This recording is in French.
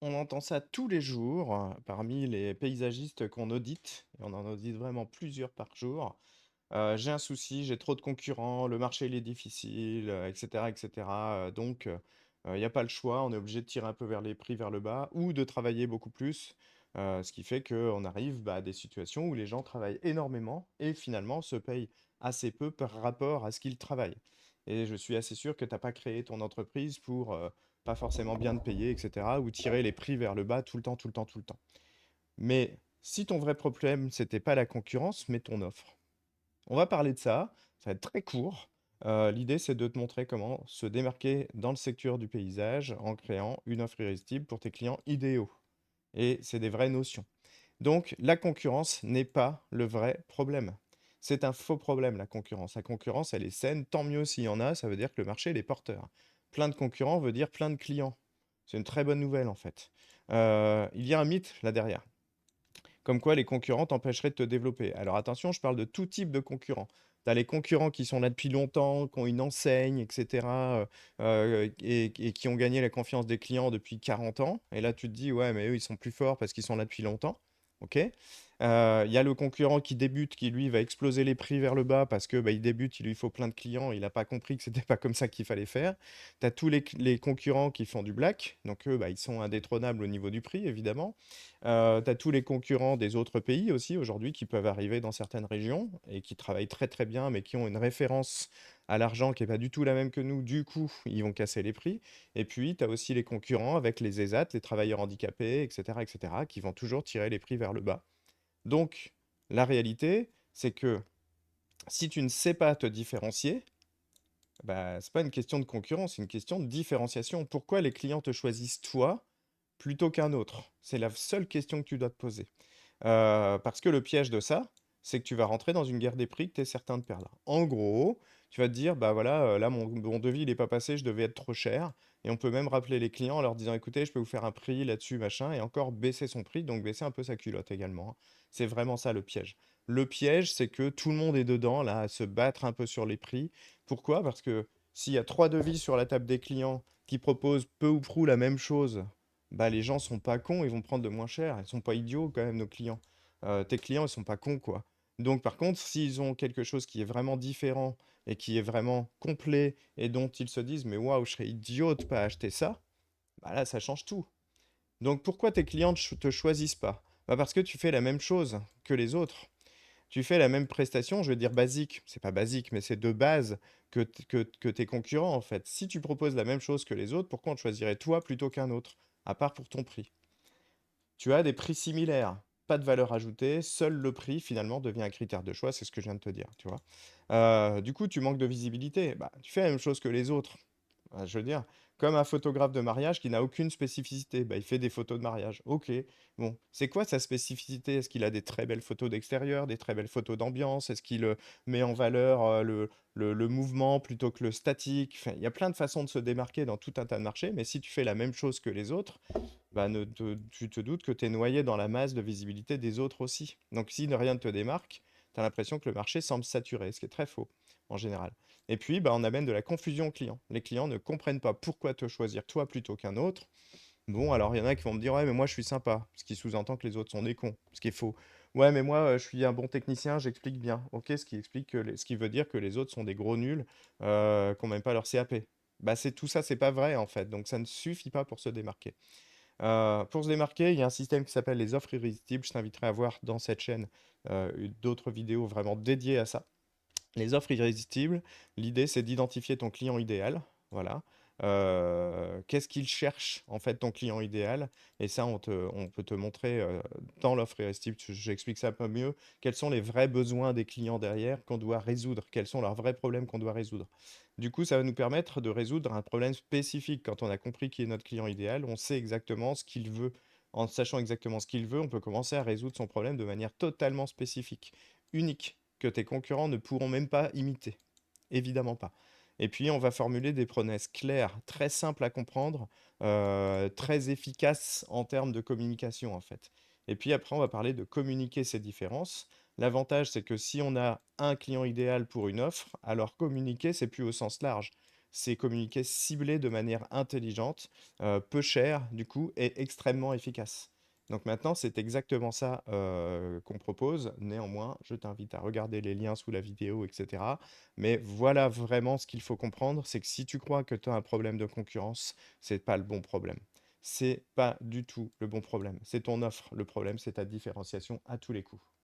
On entend ça tous les jours, parmi les paysagistes qu'on audite, et on en audite vraiment plusieurs par jour. «J'ai un souci, j'ai trop de concurrents, le marché il est difficile», et cetera, donc il y a pas le choix, on est obligé de tirer un peu vers les prix vers le bas ou de travailler beaucoup plus, ce qui fait qu'on arrive, bah, à des situations où les gens travaillent énormément et finalement se payent assez peu par rapport à ce qu'ils travaillent et je suis assez sûr que tu as pas créé ton entreprise pour, pas forcément bien te payer et cetera ou tirer les prix vers le bas tout le temps, tout le temps, tout le temps. Mais si ton vrai problème, c'était pas la concurrence, mais ton offre. On va parler de ça va être très court. L'idée, c'est de te montrer comment se démarquer dans le secteur du paysage en créant une offre irrésistible pour tes clients idéaux. Et c'est des vraies notions. Donc, la concurrence n'est pas le vrai problème. C'est un faux problème, la concurrence. La concurrence, elle est saine, tant mieux s'il y en a, ça veut dire que le marché, il est porteur. Plein de concurrents veut dire plein de clients. C'est une très bonne nouvelle, en fait. Il y a un mythe là derrière. Comme quoi les concurrents t'empêcheraient de te développer. Alors attention, je parle de tout type de concurrents. Tu as les concurrents qui sont là depuis longtemps, qui ont une enseigne, etc., et qui ont gagné la confiance des clients depuis 40 ans. Et là, tu te dis, ouais, mais eux, ils sont plus forts parce qu'ils sont là depuis longtemps. OK. Il y a le concurrent qui débute, qui lui va exploser les prix vers le bas parce que bah, il débute, il lui faut plein de clients, il n'a pas compris que c'était pas comme ça qu'il fallait faire. Tu as tous les concurrents qui font du black, donc eux, bah, ils sont indétrônables au niveau du prix, évidemment. Tu as tous les concurrents des autres pays aussi aujourd'hui qui peuvent arriver dans certaines régions et qui travaillent très très bien, mais qui ont une référence à l'argent qui est pas du tout la même que nous. Du coup, ils vont casser les prix. Et puis, tu as aussi les concurrents avec les ESAT, les travailleurs handicapés, etc., qui vont toujours tirer les prix vers le bas. Donc, la réalité, c'est que si tu ne sais pas te différencier, bah, c'est pas une question de concurrence, c'est une question de différenciation. Pourquoi les clients te choisissent toi plutôt qu'un autre? C'est la seule question que tu dois te poser. Parce que le piège de ça, c'est que tu vas rentrer dans une guerre des prix que tu es certain de perdre. En gros, tu vas te dire: «Bah, voilà, là mon devis il est pas passé, je devais être trop cher» et on peut même rappeler les clients en leur disant: «Écoutez, je peux vous faire un prix là-dessus, machin» et encore baisser son prix, donc baisser un peu sa culotte également, hein. C'est vraiment ça le piège. Le piège, c'est que tout le monde est dedans là, à se battre un peu sur les prix. Pourquoi? Parce que s'il y a 3 devis sur la table des clients qui proposent peu ou prou la même chose, bah, les gens sont pas cons, ils vont prendre le moins cher. Ils sont pas idiots quand même, nos clients. Tes clients, ils sont pas cons, quoi. Donc, par contre, s'ils ont quelque chose qui est vraiment différent et qui est vraiment complet et dont ils se disent, mais waouh, je serais idiot de pas acheter ça, bah là, ça change tout. Donc, pourquoi tes clients te choisissent pas? Bah, parce que tu fais la même chose que les autres. Tu fais la même prestation, je veux dire basique, c'est pas basique, mais c'est de base que tes concurrents, en fait. Si tu proposes la même chose que les autres, pourquoi on te choisirait toi plutôt qu'un autre, à part pour ton prix? Tu as des prix similaires, pas de valeur ajoutée, seul le prix finalement devient un critère de choix, c'est ce que je viens de te dire, tu vois? Du coup, tu manques de visibilité, bah, tu fais la même chose que les autres. Je veux dire, comme un photographe de mariage qui n'a aucune spécificité, bah, il fait des photos de mariage. OK, bon, c'est quoi sa spécificité? Est-ce qu'il a des très belles photos d'extérieur, des très belles photos d'ambiance? Est-ce qu'il, met en valeur, le mouvement plutôt que le statique? Enfin, il y a plein de façons de se démarquer dans tout un tas de marchés, mais si tu fais la même chose que les autres, bah, tu te doutes que tu es noyé dans la masse de visibilité des autres aussi. Donc si rien ne te démarque, tu as l'impression que le marché semble saturé, ce qui est très faux en général. Et puis, bah, on amène de la confusion aux clients. Les clients ne comprennent pas pourquoi te choisir toi plutôt qu'un autre. Bon, alors il y en a qui vont me dire, ouais, mais moi je suis sympa, ce qui sous-entend que les autres sont des cons, ce qui est faux. Ouais, mais moi je suis un bon technicien, j'explique bien. Ok, ce qui explique que ce qui veut dire que les autres sont des gros nuls, qui n'ont même pas leur CAP. Bah, c'est tout ça, c'est pas vrai en fait, donc ça ne suffit pas pour se démarquer. Pour se démarquer, il y a un système qui s'appelle les offres irrésistibles. Je t'inviterai à voir dans cette chaîne d'autres vidéos vraiment dédiées à ça. Les offres irrésistibles, l'idée c'est d'identifier ton client idéal. Voilà. Qu'est-ce qu'il cherche en fait ton client idéal? Et ça, on peut te montrer dans l'offre irrésistible, j'explique ça un peu mieux, quels sont les vrais besoins des clients derrière qu'on doit résoudre, quels sont leurs vrais problèmes qu'on doit résoudre. Du coup, ça va nous permettre de résoudre un problème spécifique. Quand on a compris qui est notre client idéal, on sait exactement ce qu'il veut. En sachant exactement ce qu'il veut, on peut commencer à résoudre son problème de manière totalement spécifique, unique, que tes concurrents ne pourront même pas imiter. Évidemment pas. Et puis, on va formuler des promesses claires, très simples à comprendre, très efficaces en termes de communication, en fait. Et puis après, on va parler de communiquer ces différences. L'avantage, c'est que si on a un client idéal pour une offre, alors communiquer, c'est plus au sens large. c'est communiquer ciblé de manière intelligente, peu cher du coup et extrêmement efficace. Donc maintenant, c'est exactement ça, qu'on propose. Néanmoins, je t'invite à regarder les liens sous la vidéo et cetera. Mais voilà vraiment ce qu'il faut comprendre, c'est que si tu crois que tu as un problème de concurrence, c'est pas le bon problème. C'est pas du tout le bon problème. C'est ton offre. Le problème, c'est ta différenciation à tous les coups.